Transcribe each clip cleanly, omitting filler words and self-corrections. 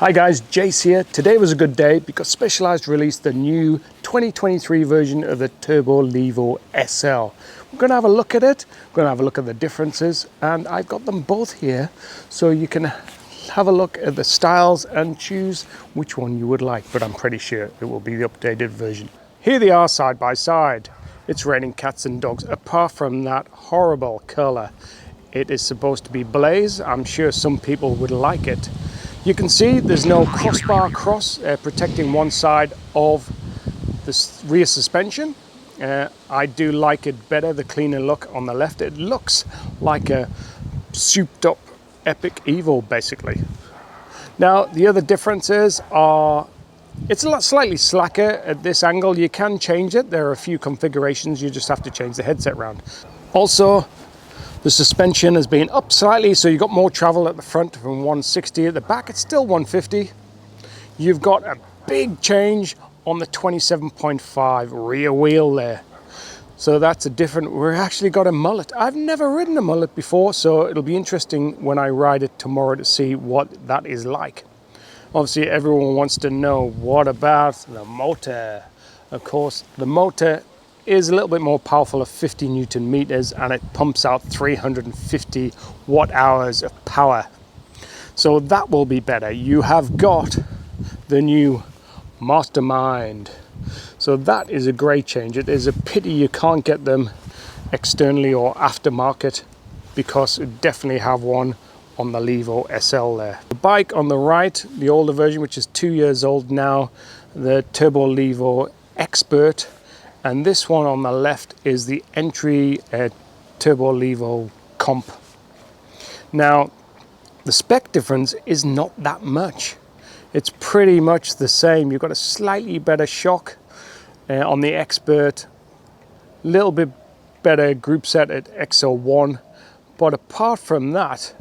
Hi guys, Jace here. Today was a good day because Specialized released the new 2023 version of the Turbo Levo SL. We're going to have a look at it, we're going to have a look at the differences, and I've got them both here so you can have a look at the styles and choose which one you would like, but I'm pretty sure it will be the updated version. Here they are side by side. It's raining cats and dogs apart from that horrible color. It is supposed to be blaze. I'm sure some people would like it. You can see there's no crossbar protecting one side of the rear suspension. I do like it better, the cleaner look on the left. It looks like a souped up Epic Evo basically. Now the other differences are it's a lot slightly slacker at this angle. You can change it. There are a few configurations. You just have to change the headset round. Also, the suspension has been up slightly, so you've got more travel at the front from 160. At the back, it's still 150. You've got a big change on the 27.5 rear wheel there. So that's a different, we've actually got a mullet. I've never ridden a mullet before, so it'll be interesting when I ride it tomorrow to see what that is like. Obviously, everyone wants to know, what about the motor? Of course, the motor is a little bit more powerful of 50 Newton meters, and it pumps out 350 watt hours of power. So that will be better. You have got the new Mastermind. So that is a great change. It is a pity you can't get them externally or aftermarket, because you definitely have one on the Levo SL there. The bike on the right, the older version, which is 2 years old now, the Turbo Levo Expert. And this one on the left is the entry Turbo Levo Comp. Now, the spec difference is not that much. It's pretty much the same. You've got a slightly better shock on the Expert, a little bit better group set at XO1. But apart from that,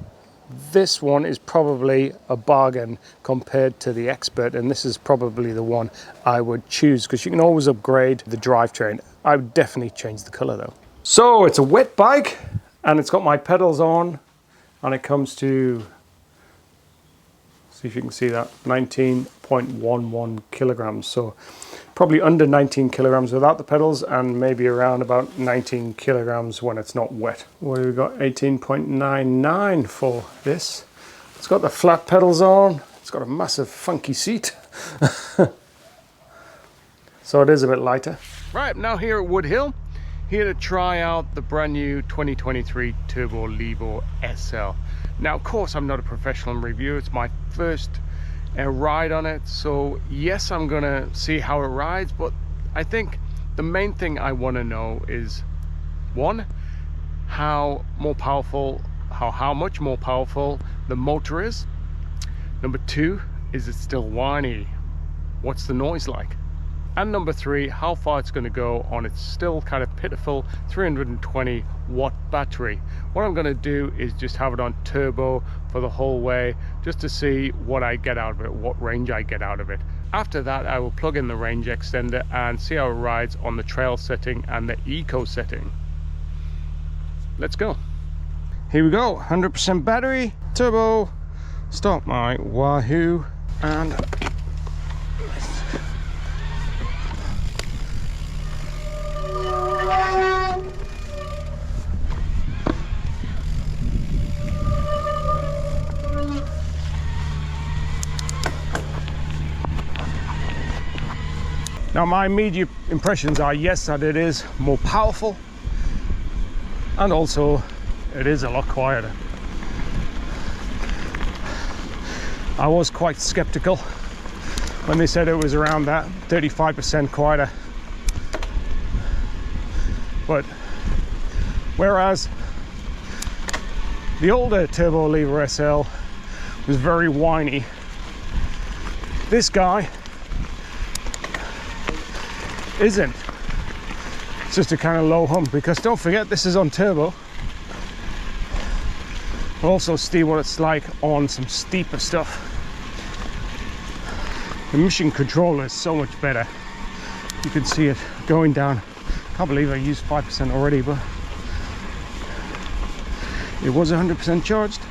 this one is probably a bargain compared to the Expert, and this is probably the one I would choose because you can always upgrade the drivetrain. I would definitely change the color though. So it's a wet bike and it's got my pedals on, and it comes to, see if you can see that, 19.11 kilograms. So probably under 19 kilograms without the pedals, and maybe around about 19 kilograms when it's not wet. What do we got? 18.99 for this. It's got the flat pedals on. It's got a massive funky seat. So it is a bit lighter. Right, now here at Wood Hill, here to try out the brand new 2023 Turbo Levo SL. Now, of course, I'm not a professional reviewer. It's my first ride on it, so yes, I'm gonna see how it rides, but I think the main thing I want to know is, one, how much more powerful the motor is. Number two, is it still whiny? What's the noise like? And number three, how far it's going to go on its still kind of pitiful 320 watt battery. What I'm going to do is just have it on turbo for the whole way, just to see what I get out of it, what range I get out of it. After that, I will plug in the range extender and see how it rides on the trail setting and the eco setting. Let's go. Here we go, 100% battery, turbo, start my Wahoo, and now my immediate impressions are, yes, that it is more powerful, and also it is a lot quieter. I was quite skeptical when they said it was around that 35% quieter. But whereas the older Turbo Levo SL was very whiny, this guy isn't. It's just a kind of low hum, because don't forget, this is on turbo. We'll also see what it's like on some steeper stuff. The mission control is so much better. You can see it going down. Can't believe I used 5% already, but it was 100% charged.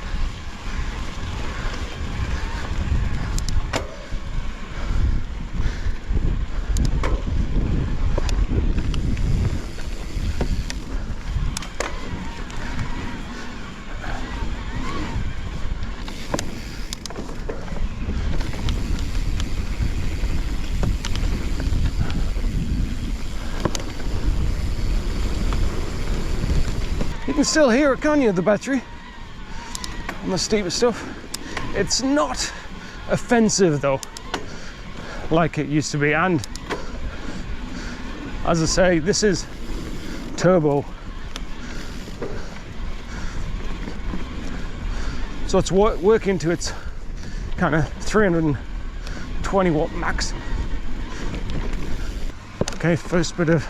You can still hear it, can't you, the battery on the steeper stuff. It's not offensive though, like it used to be. And as I say, this is turbo, so it's working to its kind of 320 watt max. Okay, first bit of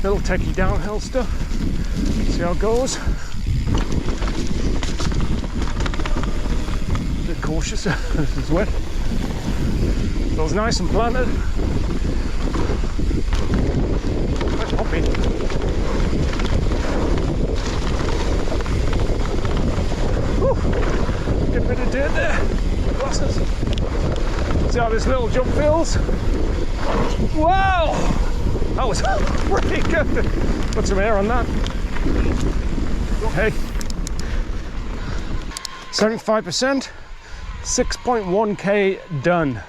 little techie downhill stuff. See how it goes. A bit cautious. This is wet. Feels nice and planted. Quite hoppy. Whew. Get a bit of dirt there. Glasses. See how this little jump feels. Wow! That was pretty good. Put some air on that. Okay. 75%, 6.1k done.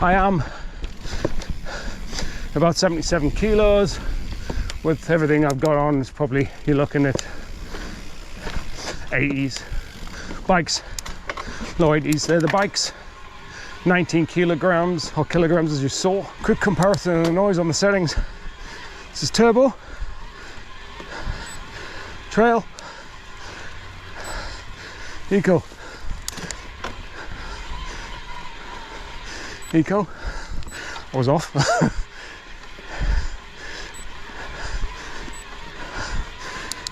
I am about 77 kilos. With everything I've got on, it's probably, you're looking at 80s. Bikes, low 80s, they're the bikes. 19 kilograms, or kilograms as you saw. Quick comparison of the noise on the settings. This is turbo, trail, eco, eco, I was off.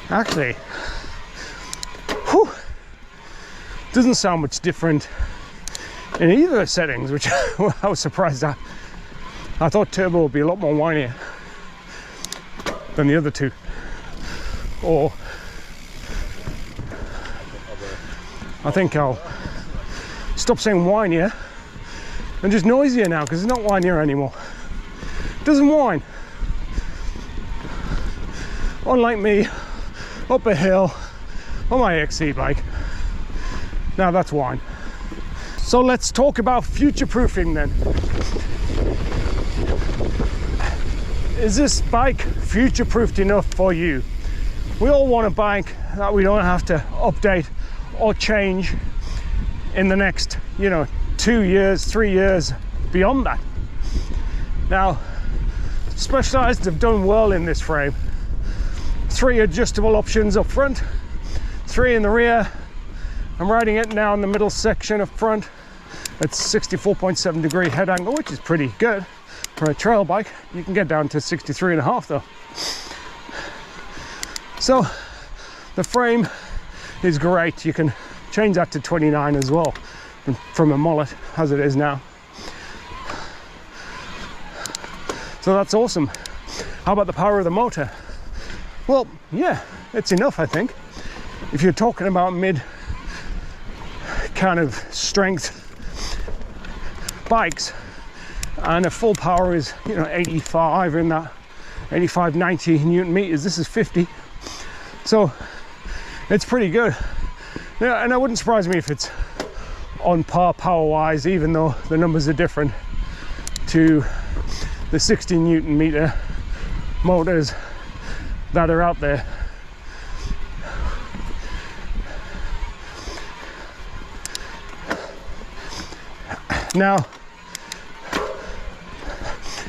Actually, whew, doesn't sound much different in either settings, which I was surprised at. I thought turbo would be a lot more whinier than the other two. Or I think I'll stop saying whinier and just noisier now, because it's not whinier anymore. It doesn't whine. Unlike me, up a hill on my XC bike. Now that's whine. So let's talk about future-proofing then. Is this bike future-proofed enough for you? We all want a bike that we don't have to update or change in the next, 2 years, 3 years, beyond that. Now, Specialized have done well in this frame. 3 adjustable options up front, 3 in the rear. I'm riding it now in the middle section up front. It's 64.7 degree head angle, which is pretty good for a trail bike. You can get down to 63.5 though. So the frame is great. You can change that to 29 as well from a mullet as it is now. So that's awesome. How about the power of the motor? Well, yeah, it's enough, I think. If you're talking about mid kind of strength bikes, and a full power is 85 in that 85, 90 Newton meters. This is 50, so it's pretty good. Yeah, and it wouldn't surprise me if it's on par power wise, even though the numbers are different to the 60 Newton meter motors that are out there. Now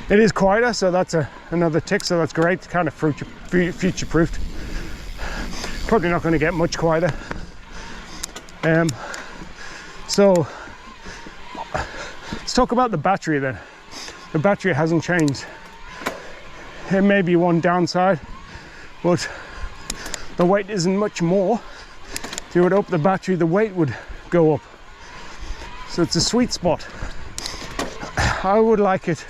it is quieter, so that's another tick, so that's great. It's kind of future proofed. Probably not going to get much quieter. So let's talk about the battery then. The battery hasn't changed. It may be one downside, but the weight isn't much more. If you would up the battery, the weight would go up. So it's a sweet spot. I would like it,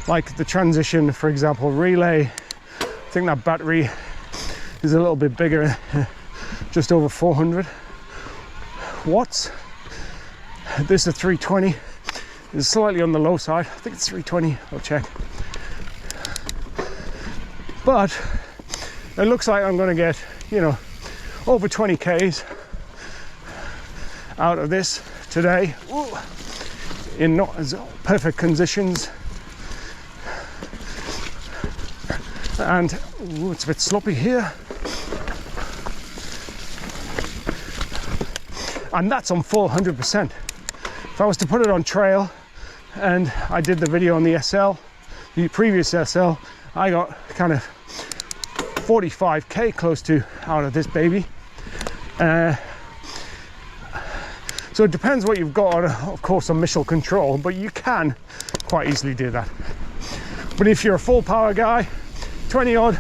like the transition, for example, relay. I think that battery is a little bit bigger, just over 400 watts. This is 320. It's slightly on the low side. I think it's 320. I'll check. But it looks like I'm going to get, over 20 Ks out of this today. Ooh, in not as perfect conditions. And ooh, it's a bit sloppy here. and that's on full 100%. If I was to put it on trail, and I did the video on the SL, the previous SL, I got kind of 45k close to out of this baby. So it depends what you've got, of course, on mission control, but you can quite easily do that. But if you're a full power guy, 20 odd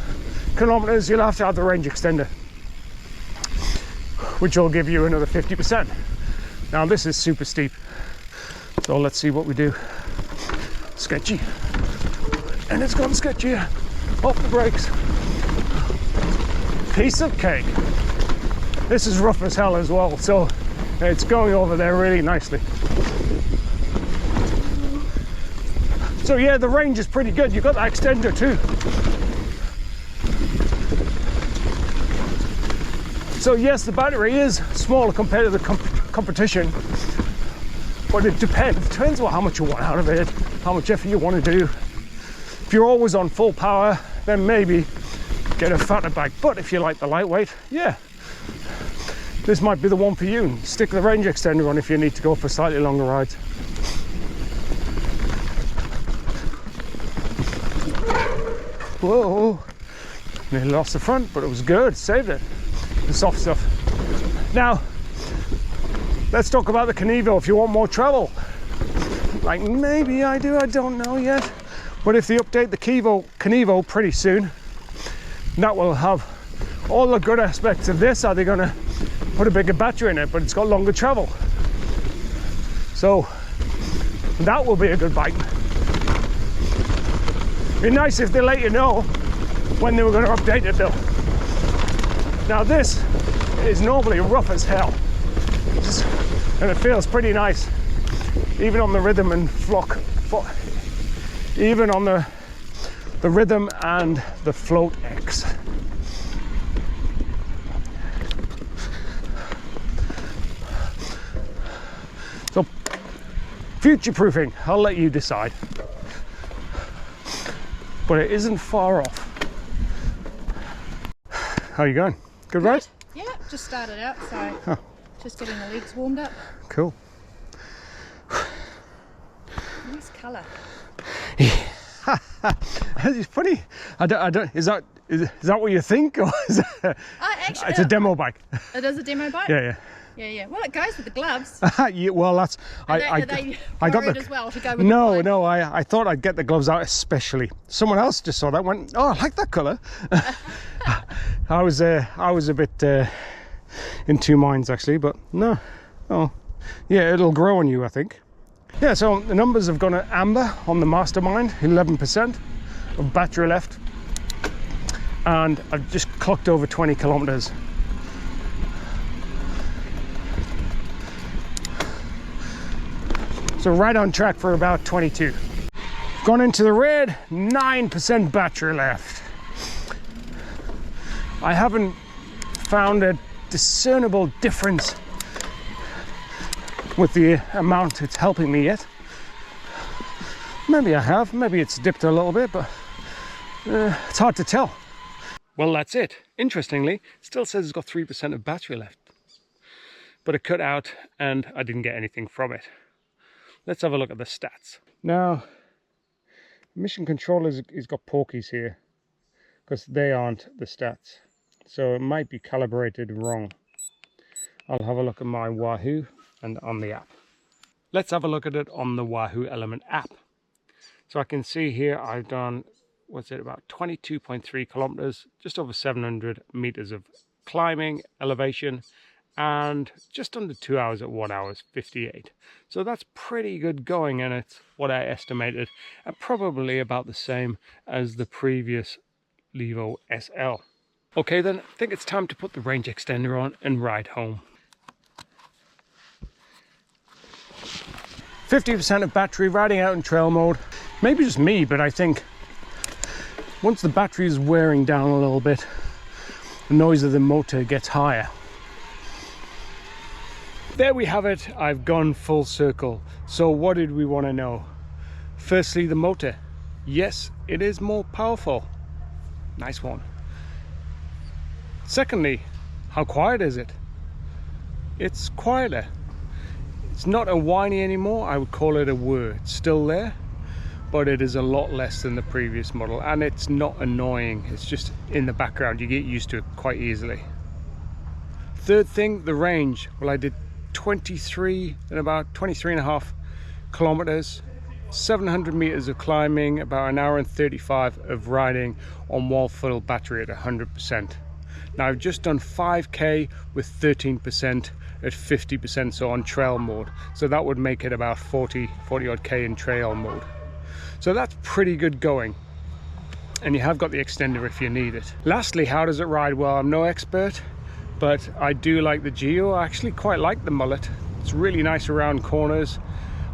kilometers, you'll have to have the range extender, which will give you another 50%. Now this is super steep, so let's see what we do. Sketchy, and it's gone sketchy. Off the brakes. Piece of cake. This is rough as hell as well, so it's going over there really nicely. So yeah, the range is pretty good. You've got that extender too. So yes, the battery is smaller compared to the competition, but it depends on how much you want out of it, how much effort you want to do. If you're always on full power, then maybe get a fatter bike. But if you like the lightweight, yeah, this might be the one for you. Stick the range extender on if you need to go for slightly longer rides. Whoa, nearly lost the front, but it was good, saved it. The soft stuff. Now, let's talk about the Kenevo if you want more travel. Like maybe I do, I don't know yet. But if they update the Kenevo pretty soon, that will have all the good aspects of this. Are they going to put a bigger battery in it, but it's got longer travel? So that will be a good bike. Be nice if they let you know when they were going to update it though. Now this is normally rough as hell, and it feels pretty nice, even on the rhythm and even on the rhythm and the Float X. So future proofing, I'll let you decide, but it isn't far off. How are you going? Good ride? Yeah, just started out, so just getting the legs warmed up. Cool. Nice colour. It's funny. I don't. Is that what you think, or is that, Actually, it's a demo bike? It is a demo bike. Yeah. Yeah. Well, it goes with the gloves. Yeah, well, that's. Are they I got borrowed the. as well to go with No, the no. I thought I'd get the gloves out especially. Someone else just saw that and went, oh, I like that colour. I was a bit in two minds actually, but no. Oh, yeah, it'll grow on you, I think. Yeah, so the numbers have gone to amber on the Mastermind, 11% of battery left, and I've just clocked over 20 kilometers. So right on track for about 22. Gone into the red, 9% battery left. I haven't found a discernible difference with the amount it's helping me yet. Maybe I have, maybe it's dipped a little bit, but it's hard to tell. Well, that's it. Interestingly, it still says it's got 3% of battery left, but it cut out and I didn't get anything from it. Let's have a look at the stats. Now, mission control is got porkies here because they aren't the stats. So it might be calibrated wrong. I'll have a look at my Wahoo and on the app. Let's have a look at it on the Wahoo Element app. So I can see here I've done, what's it, about 22.3 kilometers, just over 700 meters of climbing elevation, and just under 2 hours at 1 hour 58. So that's pretty good going, and it's what I estimated, and probably about the same as the previous Levo SL. Okay then, I think it's time to put the range extender on and ride home. 50% of battery, riding out in trail mode. Maybe just me, but I think once the battery is wearing down a little bit, the noise of the motor gets higher. There we have it. I've gone full circle. So what did we want to know? Firstly, the motor. Yes, it is more powerful. Nice one. Secondly, how quiet is it? it's quieter. It's not a whiny anymore. I would call it a whir. It's still there, but it is a lot less than the previous model, and it's not annoying. It's just in the background. You get used to it quite easily. Third thing, the range. Well, I did 23 and about 23.5 kilometers, 700 meters of climbing, about an hour and 35 of riding on wall-full battery at 100%. Now I've just done 5k with 13% at 50%, so on trail mode. So that would make it about 40 odd k in trail mode. So that's pretty good going. And you have got the extender if you need it. Lastly, how does it ride? Well, I'm no expert, but I do like the Geo. I actually quite like the mullet. It's really nice around corners.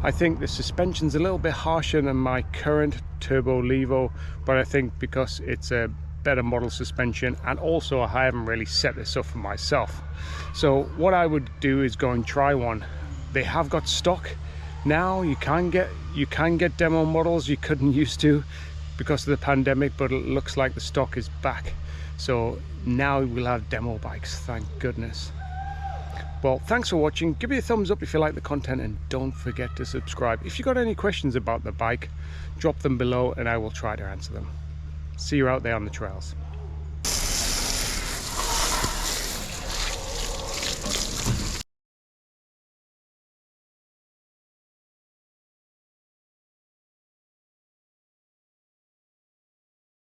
I think the suspension's a little bit harsher than my current Turbo Levo, but I think because it's a better model suspension, and also I haven't really set this up for myself. So what I would do is go and try one. They have got stock now. You can get demo models you couldn't used to because of the pandemic, but it looks like the stock is back. So now we'll have demo bikes, thank goodness. Well, thanks for watching. Give me a thumbs up if you like the content, and don't forget to subscribe. If you've got any questions about the bike, drop them below and I will try to answer them. See you out there on the trails.